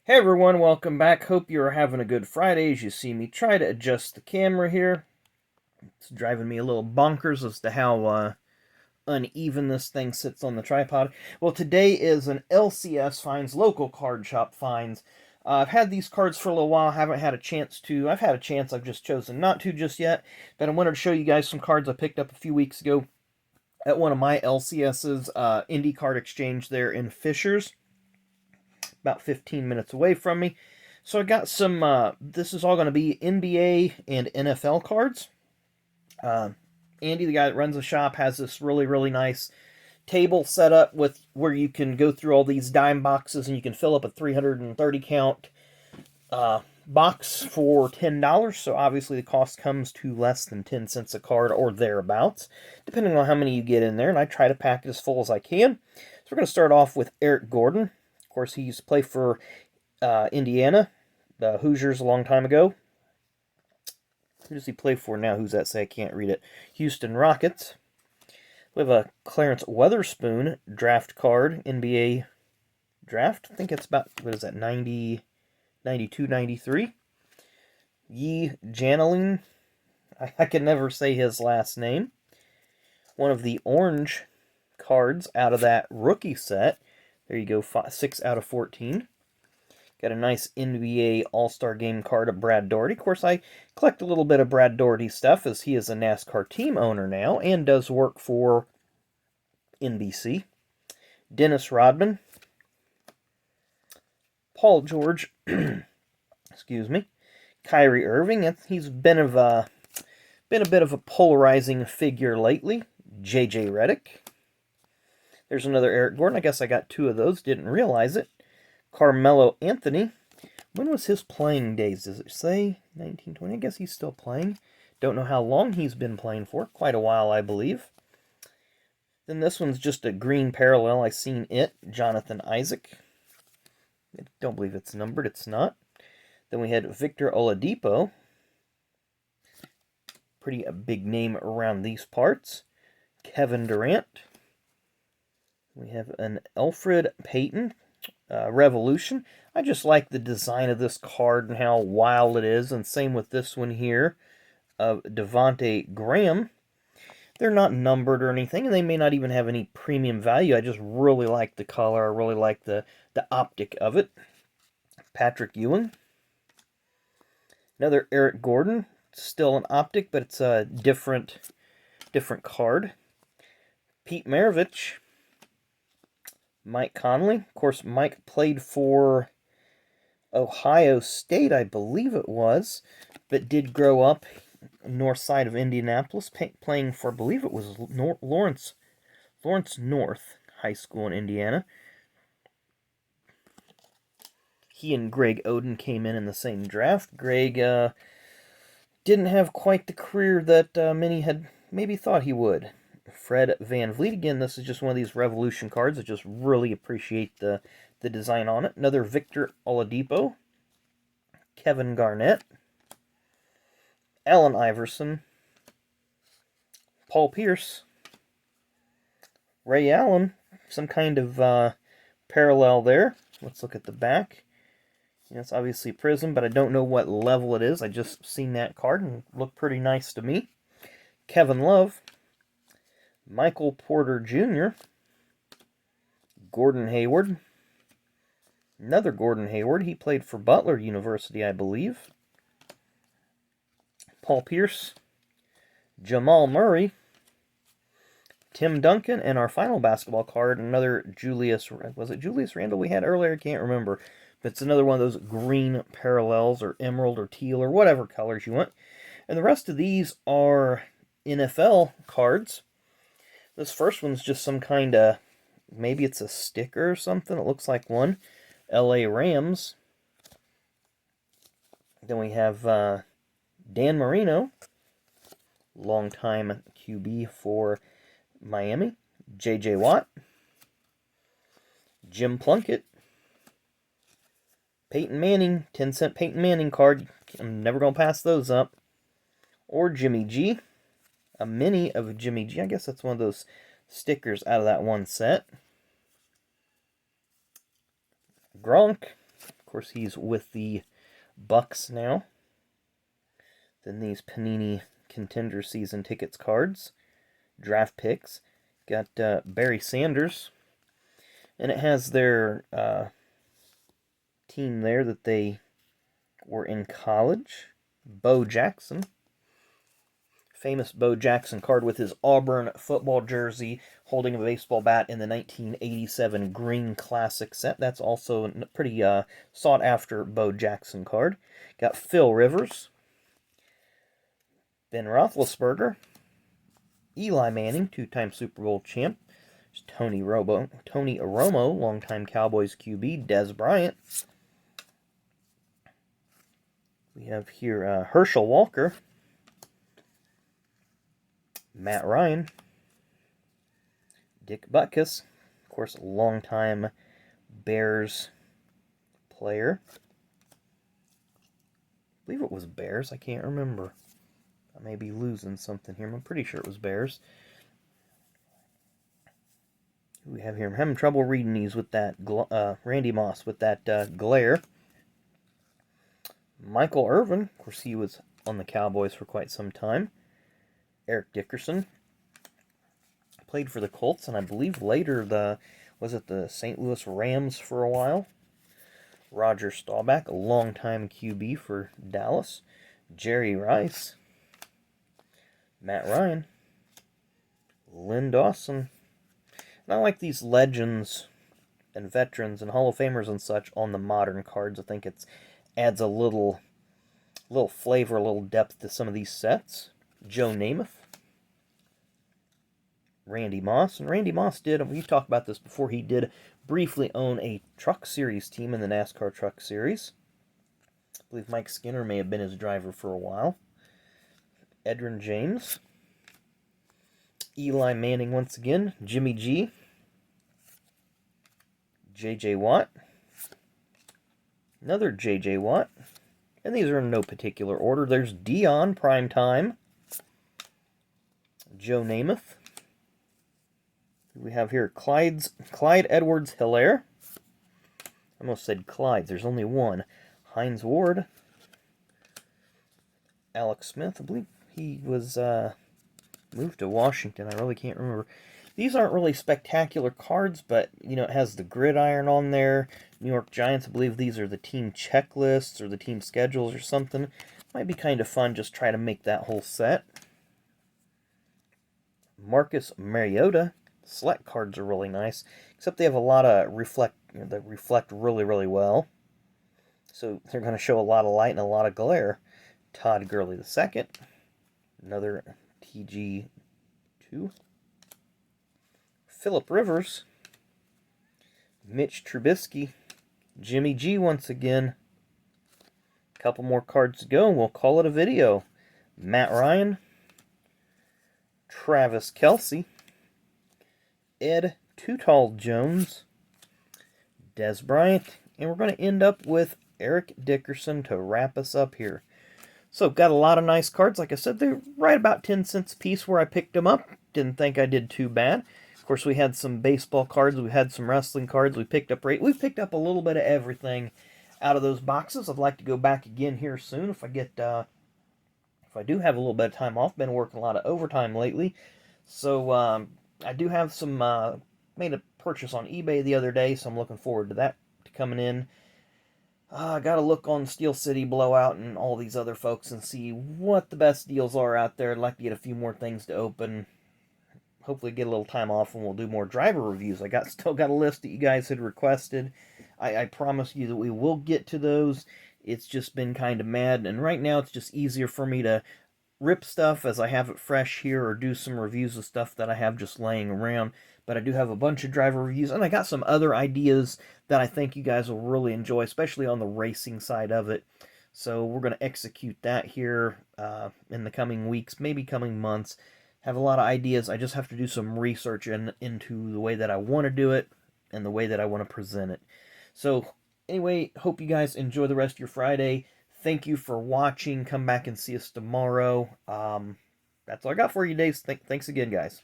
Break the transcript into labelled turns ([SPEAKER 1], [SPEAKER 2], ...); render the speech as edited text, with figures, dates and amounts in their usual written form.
[SPEAKER 1] Hey everyone, welcome back. Hope you're having a good Friday as you see me try to adjust the camera here. It's driving me a little bonkers as to how uneven this thing sits on the tripod. Well, today is an LCS Finds, local card shop finds. I've had these cards for a little while, haven't had a chance to. I've had a chance, I've just chosen not to just yet. But I wanted to show you guys some cards I picked up a few weeks ago at one of my LCS's, Indie Card Exchange there in Fishers, about 15 minutes away from me. So I got some, this is all going to be NBA and NFL cards. Uh, Andy, the guy that runs the shop, has this really nice table set up with where you can go through all these dime boxes and you can fill up a 330 count box for $10. So obviously the cost comes to less than 10 cents a card or thereabouts, depending on how many you get in there. And I try to pack it as full as I can. So we're going to start off with Eric Gordon. Of course, he used to play for Indiana, the Hoosiers, a long time ago. Who does he play for now? Who's that say? I can't read it. Houston Rockets. We have a Clarence Weatherspoon draft card, NBA draft. I think it's about, what is that, 90, 92, 93. Yi Janeling. I can never say his last name. One of the orange cards out of that rookie set. There you go, 6 out of 14. Got a nice NBA All-Star Game card of Brad Daugherty. Of course, I collect a little bit of Brad Daugherty stuff as he is a NASCAR team owner now and does work for NBC. Dennis Rodman. Paul George. Excuse me. Kyrie Irving. He's been a bit of a polarizing figure lately. JJ Redick. There's another Eric Gordon. I guess I got two of those. Didn't realize it. Carmelo Anthony. When was his playing days? Does it say 1920? I guess he's still playing. Don't know how long he's been playing for. Quite a while, I believe. Then this one's just a green parallel. I seen it. Jonathan Isaac. I don't believe it's numbered. It's not. Then we had Victor Oladipo. Pretty a big name around these parts. Kevin Durant. We have an Elfrid Payton. Revolution. I just like the design of this card and how wild it is, and same with this one here of Devonte Graham. They're not numbered or anything, and they may not even have any premium value. I just really like the color. I really like the optic of it. Patrick Ewing. Another Eric Gordon. Still an optic, but it's a different card. Pete Maravich. Mike Conley. Of course, Mike played for Ohio State, I believe it was, but did grow up north side of Indianapolis, playing for, I believe it was Lawrence North High School in Indiana. He and Greg Oden came in the same draft. Greg didn't have quite the career that many had maybe thought he would. Fred Van Vliet. Again, this is just one of these Revolution cards. I just really appreciate the design on it. Another Victor Oladipo. Kevin Garnett. Allen Iverson. Paul Pierce. Ray Allen. Some kind of parallel there. Let's look at the back. It's obviously Prism, but I don't know what level it is. I just seen that card and it looked pretty nice to me. Kevin Love. Michael Porter Jr., Gordon Hayward, another Gordon Hayward. He played for Butler University, I believe. Paul Pierce, Jamal Murray, Tim Duncan, and our final basketball card, another Julius, was it Julius Randle we had earlier? I can't remember. But it's another one of those green parallels or emerald or teal or whatever colors you want. And the rest of these are NFL cards. This first one's just some kind of, maybe it's a sticker or something. It looks like one. LA Rams. Then we have Dan Marino, longtime QB for Miami. J.J. Watt. Jim Plunkett. Peyton Manning, 10-cent Peyton Manning card. I'm never going to pass those up. Or Jimmy G. A mini of Jimmy G. I guess that's one of those stickers out of that one set. Gronk. Of course, he's with the Bucks now. Then these Panini Contender Season Tickets cards. Draft picks. Got Barry Sanders. And it has their team there that they were in college. Bo Jackson. Famous Bo Jackson card with his Auburn football jersey holding a baseball bat in the 1987 Green Classic set. That's also a pretty sought-after Bo Jackson card. Got Phil Rivers. Ben Roethlisberger. Eli Manning, two-time Super Bowl champ. Tony Romo, longtime Cowboys QB. Dez Bryant. We have here Herschel Walker. Matt Ryan. Dick Butkus. Of course, a longtime Bears player. I believe it was Bears. I can't remember. I may be losing something here. I'm pretty sure it was Bears. Who we have here? I'm having trouble reading these with that Randy Moss with that glare. Michael Irvin. Of course, he was on the Cowboys for quite some time. Eric Dickerson. Played for the Colts, and I believe later the St. Louis Rams for a while. Roger Staubach, a longtime QB for Dallas. Jerry Rice. Matt Ryan. Lynn Dawson. And I like these legends and veterans and Hall of Famers and such on the modern cards. I think it adds a little flavor, a little depth to some of these sets. Joe Namath. Randy Moss. And Randy Moss we've talked about this before, he did briefly own a Truck Series team in the NASCAR Truck Series. I believe Mike Skinner may have been his driver for a while. Edgerrin James. Eli Manning once again. Jimmy G. J.J. Watt. Another J.J. Watt. And these are in no particular order. There's Dion, prime time. Joe Namath. We have here Clyde Edwards-Helaire. I almost said Clyde. There's only one. Hines Ward. Alex Smith. I believe he was moved to Washington. I really can't remember. These aren't really spectacular cards, but, it has the gridiron on there. New York Giants, I believe these are the team checklists or the team schedules or something. Might be kind of fun, just try to make that whole set. Marcus Mariota. Select cards are really nice, except they have a lot of that reflect really, really well. So they're going to show a lot of light and a lot of glare. Todd Gurley II. Another TG2. Phillip Rivers. Mitch Trubisky. Jimmy G once again. A couple more cards to go and we'll call it a video. Matt Ryan. Travis Kelce. Ed Too Tall Jones. Dez Bryant. And we're going to end up with Eric Dickerson to wrap us up here. So, got a lot of nice cards. Like I said, they're right about 10 cents a piece where I picked them up. Didn't think I did too bad. Of course, we had some baseball cards. We had some wrestling cards. We picked up a little bit of everything out of those boxes. I'd like to go back again here soon if I get if I do have a little bit of time off. Been working a lot of overtime lately. So, I do have some, made a purchase on eBay the other day, so I'm looking forward to that coming in. I got to look on Steel City, Blowout, and all these other folks and see what the best deals are out there. I'd like to get a few more things to open. Hopefully get a little time off and we'll do more driver reviews. Still got a list that you guys had requested. I promise you that we will get to those. It's just been kind of mad, and right now it's just easier for me to rip stuff as I have it fresh here or do some reviews of stuff that I have just laying around. But I do have a bunch of driver reviews, and I got some other ideas that I think you guys will really enjoy, especially on the racing side of it. So we're going to execute that here in the coming weeks, maybe coming months. Have a lot of ideas. I just have to do some research into the way that I want to do it and the way that I want to present it. So anyway, hope you guys enjoy the rest of your Friday. Thank you for watching. Come back and see us tomorrow. That's all I got for you, Dave. Thanks again, guys.